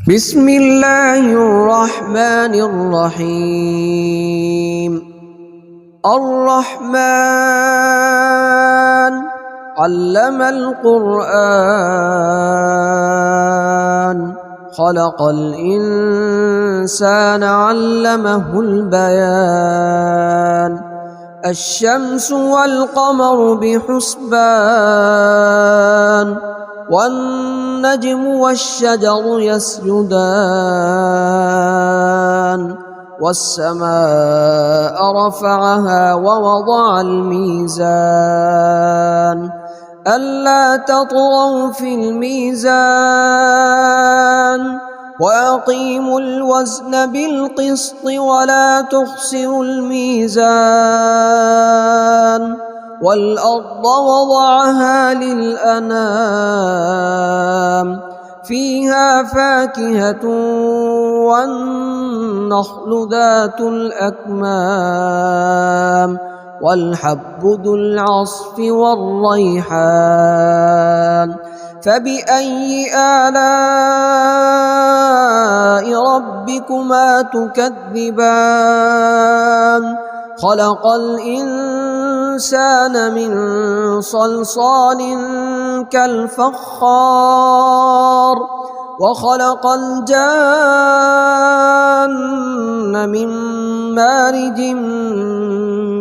بسم الله الرحمن الرحيم. الرحمن علم القرآن خلق الإنسان علمه البيان. الشمس والقمر بحسبان والنجم والشجر يسجدان والسماء رفعها ووضع الميزان ألا تطغوا في الميزان وأقيموا الوزن بالقسط ولا تخسروا الميزان والأرض وضعها للأنام فيها فاكهة والنخل ذات الأكمام والحب ذو العصف والريحان. فبأي آلاء ربكما تكذبان؟ خلق الإنسان من صلصال كالفخار وخلق الجان من مارج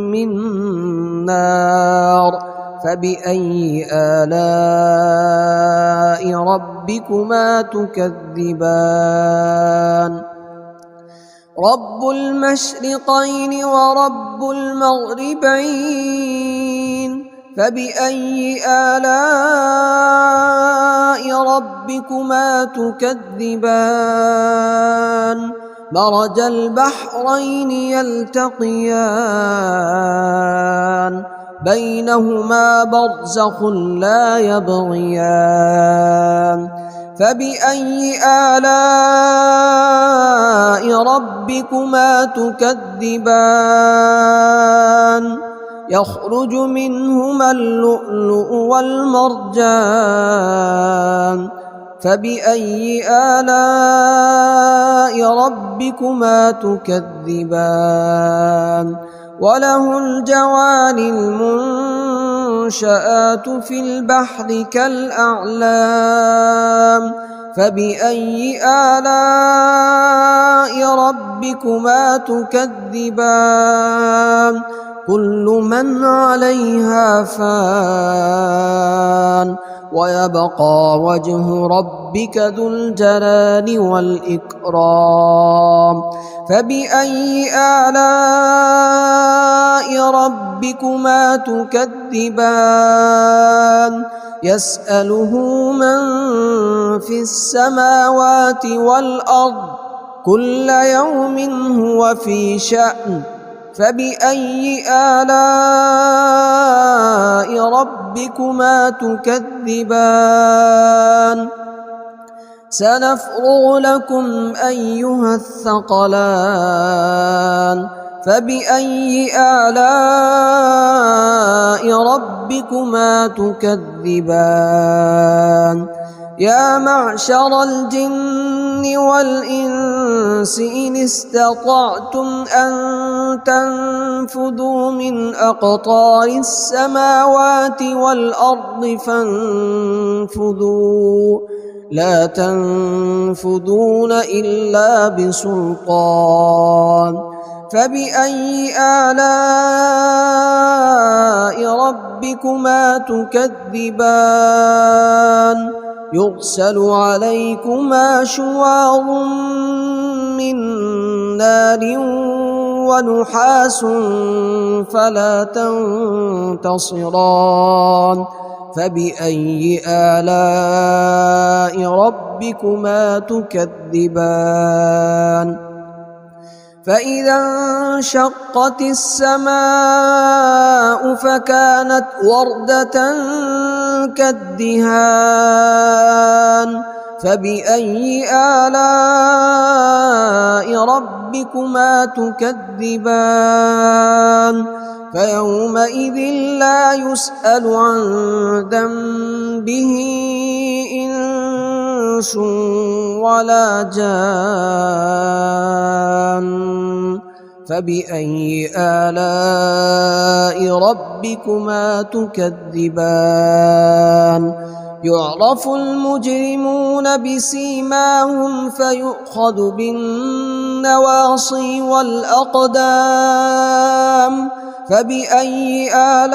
من نار. فبأي آلاء ربكما تكذبان؟ رب المشرقين ورب المغربين. فبأي آلاء ربكما تكذبان؟ مرج البحرين يلتقيان بينهما برزخ لا يبغيان. فبأي آلاء ربكما تكذبان؟ يخرج منهما اللؤلؤ والمرجان. فبأي آلاء ربكما تكذبان؟ وله الجوار المنشآت في البحر كالأعلام. فبأي آلاء ربكما تكذبان؟ كل من عليها فان ويبقى وجه ربك ذو الجلال والإكرام. فبأي آلاء ربكما تكذبان؟ يسأله من في السماوات والأرض كل يوم هو في شأن. فبأي آلاء ربكما تكذبان؟ سنفرغ لكم أيها الثقلان. فبأي آلاء ربكما تكذبان؟ يا معشر الجن والإنس إن استطعتم أن تنفذوا من أقطار السماوات والأرض فانفذوا لا تنفذون إلا بسلطان. فبأي آلاء ربكما تكذبان؟ يرسل عليكما شواظ من نار ونحاس فلا تنتصران. فبأي آلاء ربكما تكذبان؟ فإذا انشقت السماء فكانت وردة كالدهان. فبأي آلاء ربكما تكذبان؟ فيومئذ لا يسأل عن ذنبه إنس ولا جان فبأي آلاء ربكما تكذبان يعرف المجرمون بسيماهم فيؤخذ بالنواصي والأقدام فبأي آلاء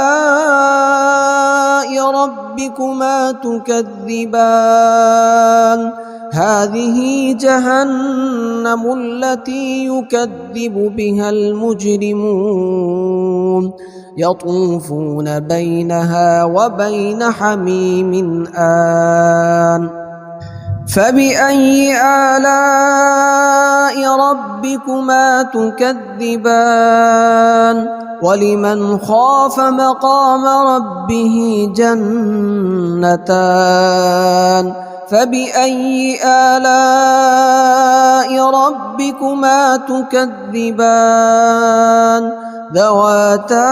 ربكما تكذبان هذه جهنم التي يكذب بها المجرمون يطوفون بينها وبين حميم آن فبأي آلاء ربكما تكذبان ولمن خاف مقام ربه جنتان فبأي آلاء ربكما تكذبان ذواتا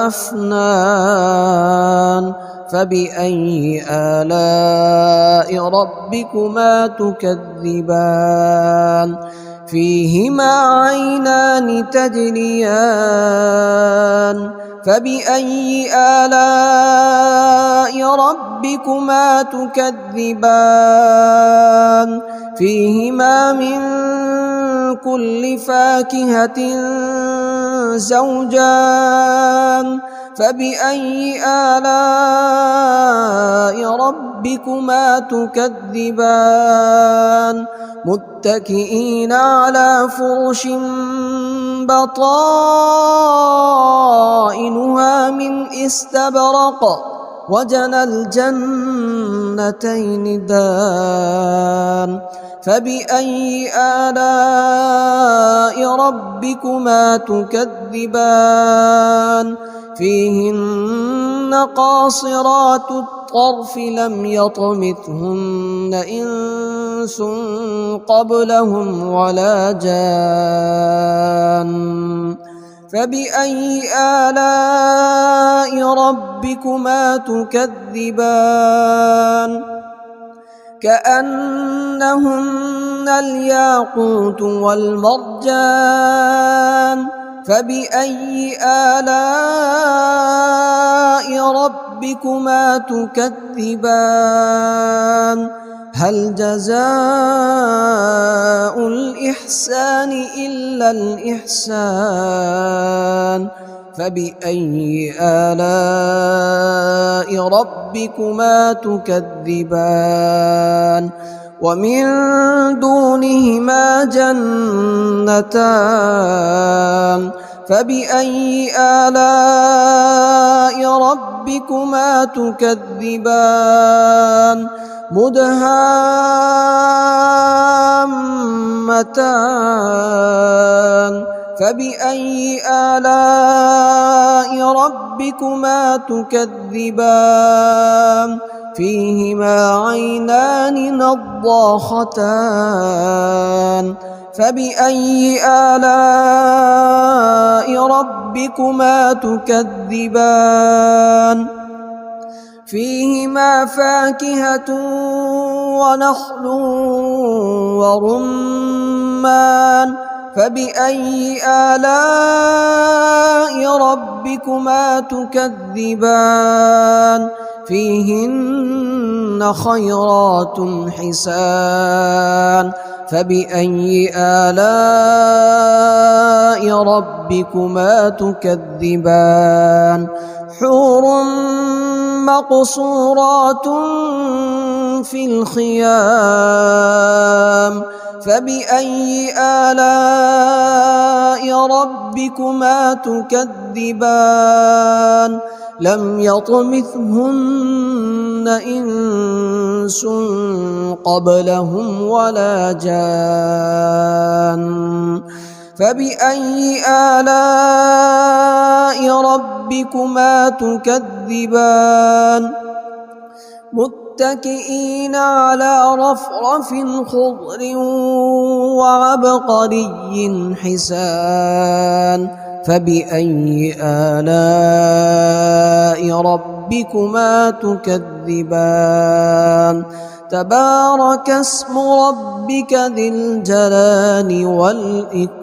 أفنان فبأي آلاء ربكما تكذبان فيهما عينان تجريان فبأي آلاء ربكما تكذبان فيهما من كل فاكهة زوجان فبأي آلاء ربكما تكذبان متكئين على فرش بطائنها من استبرق وجنى الجنتين دان فبأي آلاء ربكما تكذبان فيهن قاصرات الطرف لم يطمثهن إنس قبلهم ولا جان فبأي آلاء ربكما تكذبان كأنهن الياقوت والمرجان فبأي آلاء ربكما تكذبان هل جزاء الإحسان إلا الإحسان فبأي آلاء ربكما تكذبان ومن دونهما جنتان فبأي آلاء ربكما تكذبان مدهامتان فبأي آلاء ربكما تكذبان فيهما عينان نضاختان فبأي آلاء ربكما تكذبان فيهما فاكهة ونخل ورمان فبأي آلاء ربكما تكذبان فيهن خيرات حسان فبأي آلاء ربكما تكذبان حور مقصورات في الخيام فبأي آلاء ربكما تكذبان لم يطمثهن إنس قبلهم ولا جان فبأي آلاء ربكما تكذبان متكئين على رفرف خضر وعبقري حسان فبأي آلاء ربكما تكذبان تبارك اسم ربك ذي الجلال والإكرام.